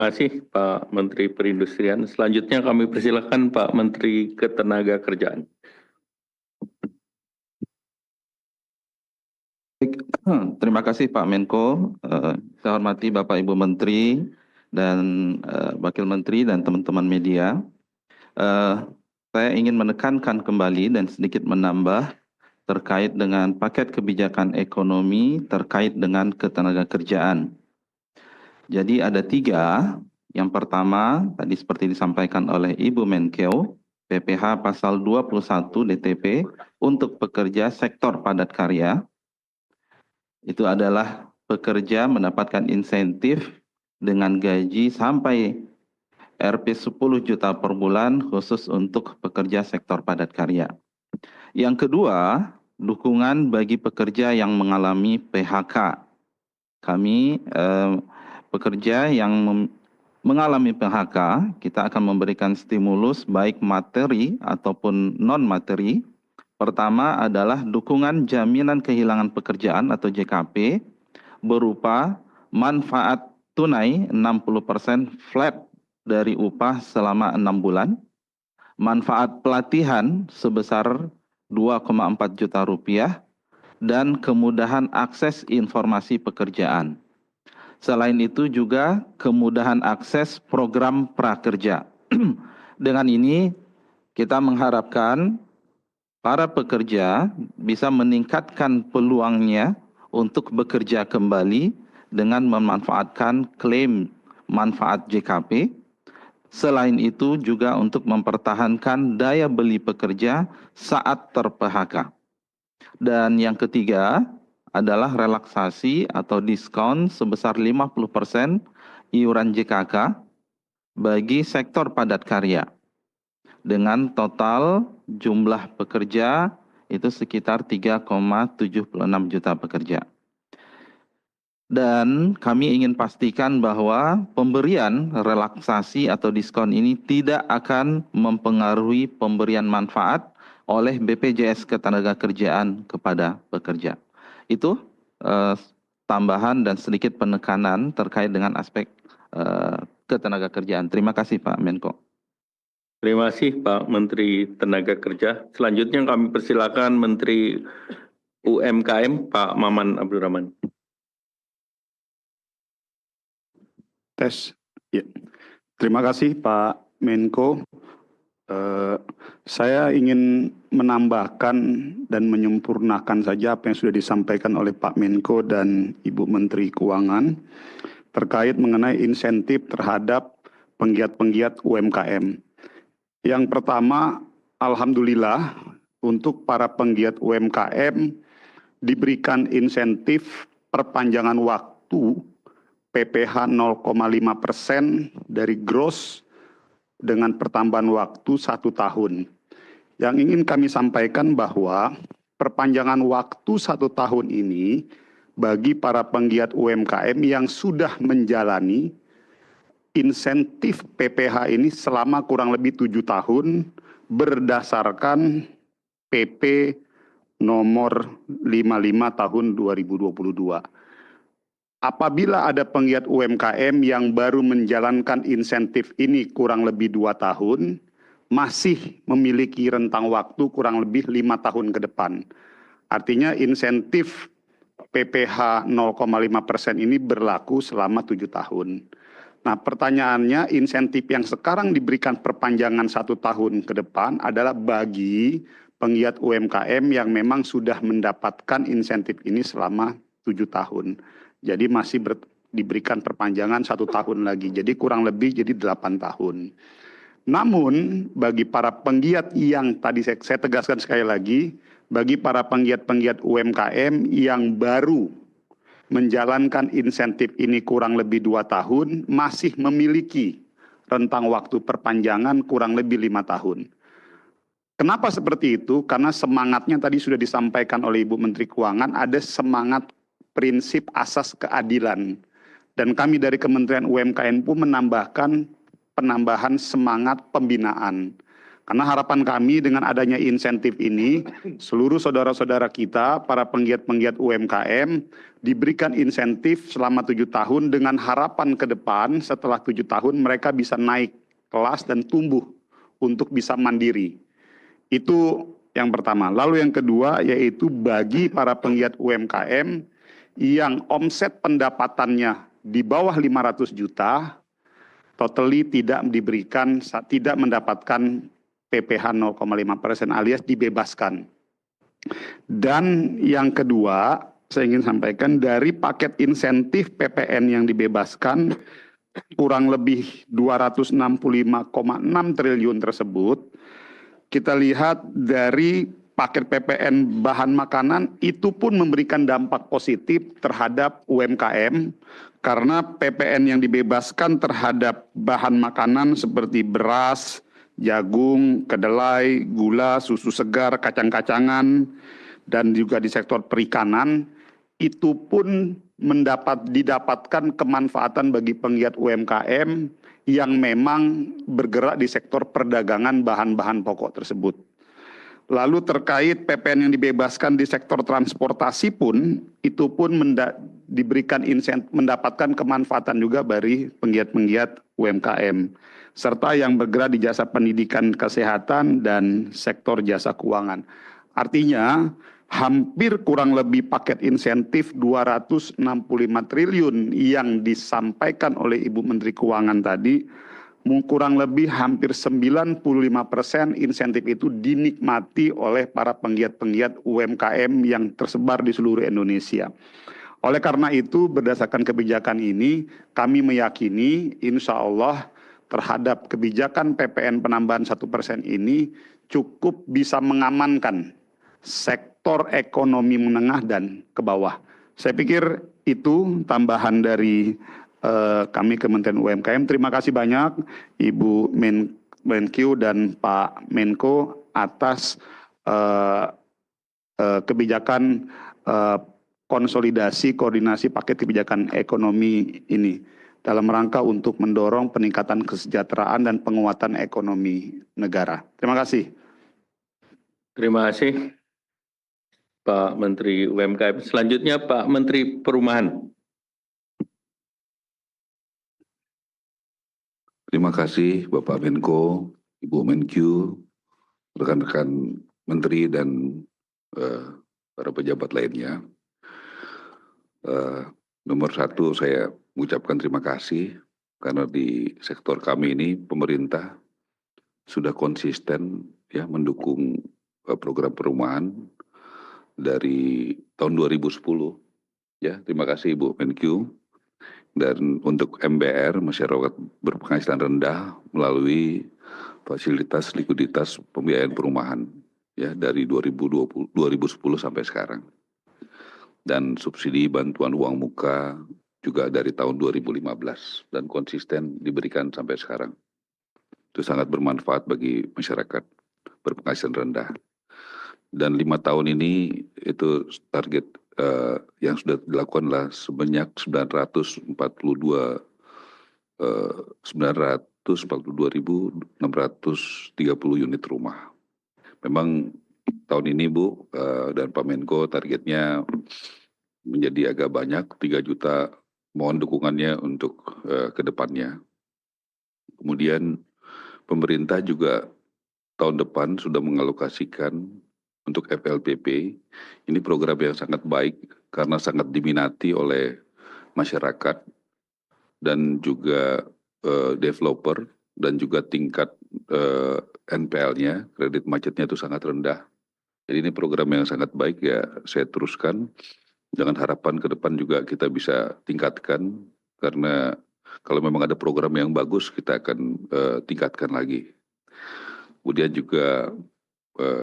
Terima kasih Pak Menteri Perindustrian. Selanjutnya kami persilakan Pak Menteri Ketenagakerjaan. Terima kasih Pak Menko. Saya hormati Bapak Ibu Menteri dan Wakil Menteri dan teman-teman media. Saya ingin menekankan kembali dan sedikit menambah terkait dengan paket kebijakan ekonomi terkait dengan ketenagakerjaan. Jadi ada 3. Yang pertama, tadi seperti disampaikan oleh Ibu Menkeu, PPh pasal 21 DTP untuk pekerja sektor padat karya. Itu adalah pekerja mendapatkan insentif dengan gaji sampai Rp 10 juta per bulan khusus untuk pekerja sektor padat karya. Yang kedua, dukungan bagi pekerja yang mengalami PHK. Kami pekerja yang mengalami PHK, kita akan memberikan stimulus baik materi ataupun non-materi. Pertama adalah dukungan jaminan kehilangan pekerjaan atau JKP berupa manfaat tunai 60% flat dari upah selama 6 bulan, manfaat pelatihan sebesar 2,4 juta rupiah, dan kemudahan akses informasi pekerjaan. Selain itu juga kemudahan akses program prakerja. Dengan ini kita mengharapkan para pekerja bisa meningkatkan peluangnya untuk bekerja kembali dengan memanfaatkan klaim manfaat JKP. Selain itu juga untuk mempertahankan daya beli pekerja saat ter-PHK. Dan yang ketiga adalah relaksasi atau diskon sebesar 50% iuran JKK bagi sektor padat karya. Dengan total jumlah pekerja itu sekitar 3,76 juta pekerja. Dan kami ingin pastikan bahwa pemberian relaksasi atau diskon ini tidak akan mempengaruhi pemberian manfaat oleh BPJS Ketenagakerjaan kepada pekerja. Itu tambahan dan sedikit penekanan terkait dengan aspek ketenagakerjaan. Terima kasih Pak Menko. Terima kasih Pak Menteri Tenaga Kerja. Selanjutnya kami persilakan Menteri UMKM Pak Maman Abdurrahman. Tes. Ya. Terima kasih Pak Menko. Saya ingin menambahkan dan menyempurnakan saja apa yang sudah disampaikan oleh Pak Menko dan Ibu Menteri Keuangan terkait mengenai insentif terhadap penggiat-penggiat UMKM. Yang pertama, alhamdulillah untuk para penggiat UMKM diberikan insentif perpanjangan waktu PPh 0,5% dari gross dengan pertambahan waktu 1 tahun. Yang ingin kami sampaikan bahwa perpanjangan waktu 1 tahun ini bagi para penggiat UMKM yang sudah menjalani insentif PPh ini selama kurang lebih 7 tahun berdasarkan PP nomor 55 tahun 2022. Apabila ada penggiat UMKM yang baru menjalankan insentif ini kurang lebih 2 tahun, masih memiliki rentang waktu kurang lebih 5 tahun ke depan. Artinya insentif PPh 0,5% ini berlaku selama 7 tahun. Nah, pertanyaannya insentif yang sekarang diberikan perpanjangan 1 tahun ke depan adalah bagi penggiat UMKM yang memang sudah mendapatkan insentif ini selama 7 tahun. Jadi masih diberikan perpanjangan 1 tahun lagi, jadi kurang lebih jadi 8 tahun. Namun bagi para penggiat yang tadi saya tegaskan sekali lagi, bagi para penggiat-penggiat UMKM yang baru menjalankan insentif ini kurang lebih 2 tahun, masih memiliki rentang waktu perpanjangan kurang lebih 5 tahun. Kenapa seperti itu? Karena semangatnya tadi sudah disampaikan oleh Ibu Menteri Keuangan, ada semangat prinsip asas keadilan. Dan kami dari Kementerian UMKM pun menambahkan penambahan semangat pembinaan. Karena harapan kami dengan adanya insentif ini, seluruh saudara-saudara kita, para penggiat-penggiat UMKM, diberikan insentif selama 7 tahun dengan harapan ke depan setelah 7 tahun mereka bisa naik kelas dan tumbuh untuk bisa mandiri. Itu yang pertama. Lalu yang kedua yaitu bagi para penggiat UMKM yang omset pendapatannya di bawah 500 juta, totally tidak mendapatkan PPh 0,5% alias dibebaskan. Dan yang kedua, saya ingin sampaikan dari paket insentif PPN yang dibebaskan kurang lebih 265,6 triliun tersebut, kita lihat dari paket PPN bahan makanan itu pun memberikan dampak positif terhadap UMKM karena PPN yang dibebaskan terhadap bahan makanan seperti beras, jagung, kedelai, gula, susu segar, kacang-kacangan, dan juga di sektor perikanan, itu pun didapatkan kemanfaatan bagi penggiat UMKM yang memang bergerak di sektor perdagangan bahan-bahan pokok tersebut. Lalu terkait PPN yang dibebaskan di sektor transportasi pun, itu pun mendapatkan kemanfaatan juga dari penggiat-penggiat UMKM. Serta yang bergerak di jasa pendidikan kesehatan dan sektor jasa keuangan. Artinya, hampir kurang lebih paket insentif 265 triliun yang disampaikan oleh Ibu Menteri Keuangan tadi, kurang lebih hampir 95% insentif itu dinikmati oleh para penggiat-penggiat UMKM yang tersebar di seluruh Indonesia. Oleh karena itu, berdasarkan kebijakan ini, kami meyakini insya Allah terhadap kebijakan PPN penambahan 1% ini cukup bisa mengamankan sektor ekonomi menengah dan ke bawah. Saya pikir itu tambahan dari kami Kementerian UMKM. Terima kasih banyak Ibu Menkyu dan Pak Menko atas kebijakan konsolidasi koordinasi paket kebijakan ekonomi ini dalam rangka untuk mendorong peningkatan kesejahteraan dan penguatan ekonomi negara. Terima kasih. Terima kasih Pak Menteri UMKM. Selanjutnya Pak Menteri Perumahan. Terima kasih Bapak Menko, Ibu Menkyu, rekan-rekan Menteri dan para pejabat lainnya. Nomor satu saya mengucapkan terima kasih karena di sektor kami ini pemerintah sudah konsisten ya mendukung program perumahan dari tahun 2010. Ya, terima kasih Ibu Menkyu. Dan untuk MBR, masyarakat berpenghasilan rendah melalui fasilitas likuiditas pembiayaan perumahan ya dari 2010 sampai sekarang. Dan subsidi bantuan uang muka juga dari tahun 2015 dan konsisten diberikan sampai sekarang. Itu sangat bermanfaat bagi masyarakat berpenghasilan rendah. Dan 5 tahun ini itu target yang sudah dilakukan adalah sebanyak 942.630 unit rumah. Memang tahun ini Bu dan Pak Menko targetnya menjadi agak banyak, 3 juta, mohon dukungannya untuk ke depannya. Kemudian pemerintah juga tahun depan sudah mengalokasikan untuk FLPP, ini program yang sangat baik karena sangat diminati oleh masyarakat dan juga developer dan juga tingkat NPL-nya, kredit macetnya itu sangat rendah. Jadi ini program yang sangat baik ya, saya teruskan dengan harapan ke depan juga kita bisa tingkatkan karena kalau memang ada program yang bagus kita akan tingkatkan lagi. Kemudian juga